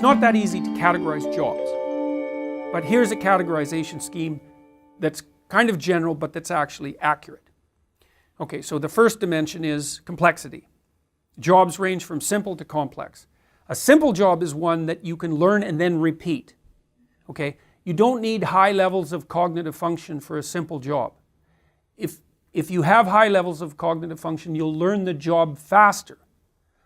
It's not that easy to categorize jobs. But here's a categorization scheme that's kind of general, but that's actually accurate. Okay, so the first dimension is complexity. Jobs range from simple to complex. A simple job is one that you can learn and then repeat. Okay, you don't need high levels of cognitive function for a simple job. If you have high levels of cognitive function, you'll learn the job faster.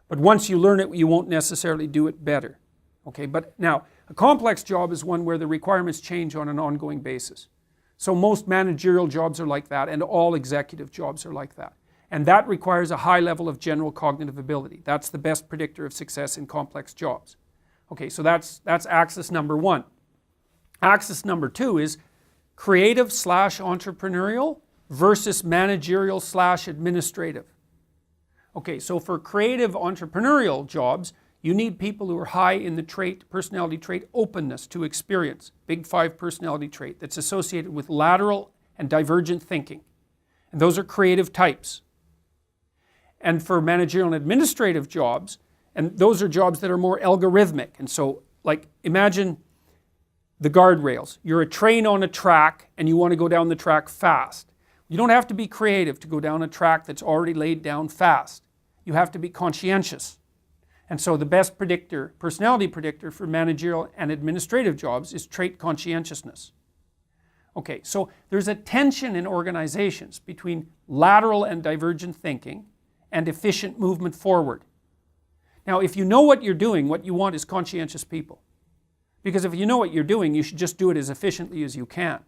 But once you learn it, you won't necessarily do it better. Okay, but now, a complex job is one where the requirements change on an ongoing basis. So most managerial jobs are like that, and all executive jobs are like that. And that requires a high level of general cognitive ability. That's the best predictor of success in complex jobs. Okay, so that's axis number one. Axis number two is creative / entrepreneurial versus managerial / administrative. Okay, so for creative entrepreneurial jobs, you need people who are high in the personality trait openness to experience, big 5 personality trait that's associated with lateral and divergent thinking. And those are creative types. And for managerial and administrative jobs, and those are jobs that are more algorithmic. And so, like, imagine the guardrails. You're a train on a track and you want to go down the track fast. You don't have to be creative to go down a track that's already laid down fast. You have to be conscientious. And so the best predictor, personality predictor for managerial and administrative jobs is trait conscientiousness. Okay, so there's a tension in organizations between lateral and divergent thinking and efficient movement forward. Now, if you know what you're doing, what you want is conscientious people. Because if you know what you're doing, you should just do it as efficiently as you can.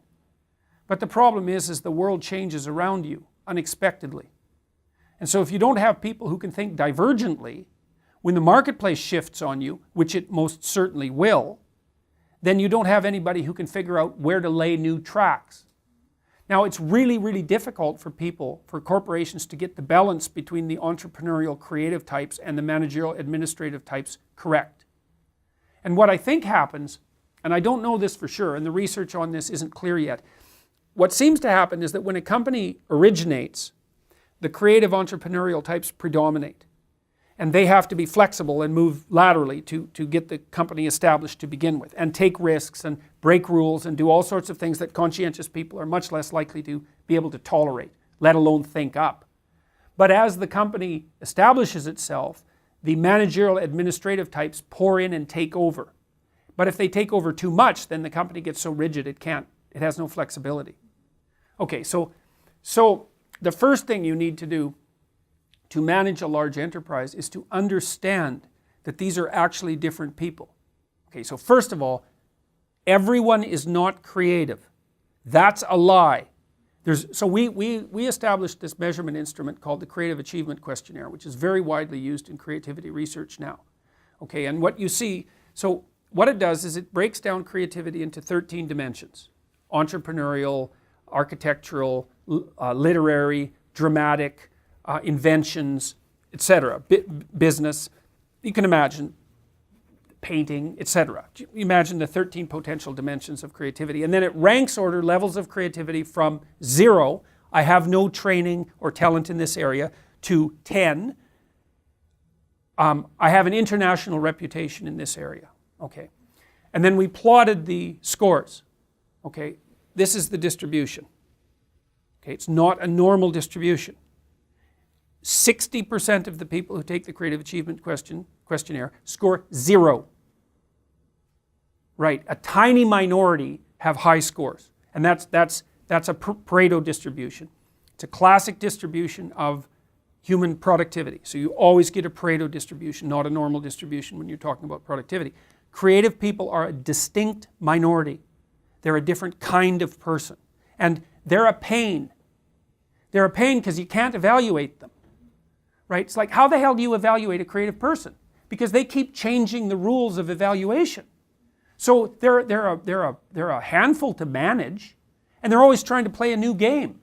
But the problem is the world changes around you unexpectedly. And so if you don't have people who can think divergently, when the marketplace shifts on you, which it most certainly will, then you don't have anybody who can figure out where to lay new tracks. Now, it's really, really difficult for people, for corporations to get the balance between the entrepreneurial creative types and the managerial administrative types correct. And what I think happens, and I don't know this for sure, and the research on this isn't clear yet, what seems to happen is that when a company originates, the creative entrepreneurial types predominate. And they have to be flexible and move laterally to get the company established to begin with, and take risks and break rules and do all sorts of things that conscientious people are much less likely to be able to tolerate, let alone think up. But as the company establishes itself, the managerial administrative types pour in and take over. But if they take over too much, then the company gets so rigid it has no flexibility. Okay, so the first thing you need to do to manage a large enterprise is to understand that these are actually different people. Okay, so first of all, everyone is not creative. That's a lie. So we established this measurement instrument called the Creative Achievement Questionnaire, which is very widely used in creativity research now. Okay, and what you see, so what it does is it breaks down creativity into 13 dimensions: entrepreneurial, architectural, literary, dramatic, inventions, etc., business. You can imagine painting, etc. You imagine the 13 potential dimensions of creativity. And then it ranks order levels of creativity from 0, I have no training or talent in this area, to 10, I have an international reputation in this area. Okay. And then we plotted the scores. Okay. This is the distribution. Okay. It's not a normal distribution. 60% of the people who take the Creative Achievement Questionnaire score 0. Right, a tiny minority have high scores. And that's a Pareto distribution. It's a classic distribution of human productivity. So you always get a Pareto distribution, not a normal distribution when you're talking about productivity. Creative people are a distinct minority. They're a different kind of person. And they're a pain. They're a pain because you can't evaluate them. Right? It's like, how the hell do you evaluate a creative person? Because they keep changing the rules of evaluation. So they're a handful to manage, and they're always trying to play a new game.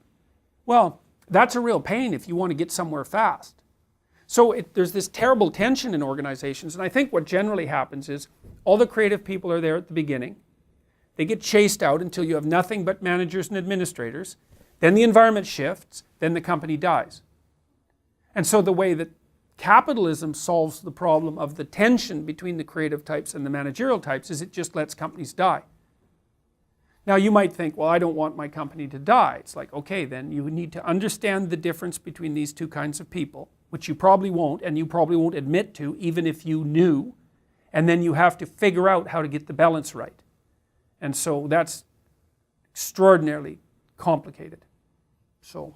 Well, that's a real pain if you want to get somewhere fast. So there's this terrible tension in organizations, and I think what generally happens is all the creative people are there at the beginning. They get chased out until you have nothing but managers and administrators. Then the environment shifts, then the company dies. And so the way that capitalism solves the problem of the tension between the creative types and the managerial types is it just lets companies die. Now you might think, well, I don't want my company to die. It's like, okay, then you need to understand the difference between these two kinds of people, which you probably won't, and you probably won't admit to even if you knew, and then you have to figure out how to get the balance right. And so that's extraordinarily complicated. So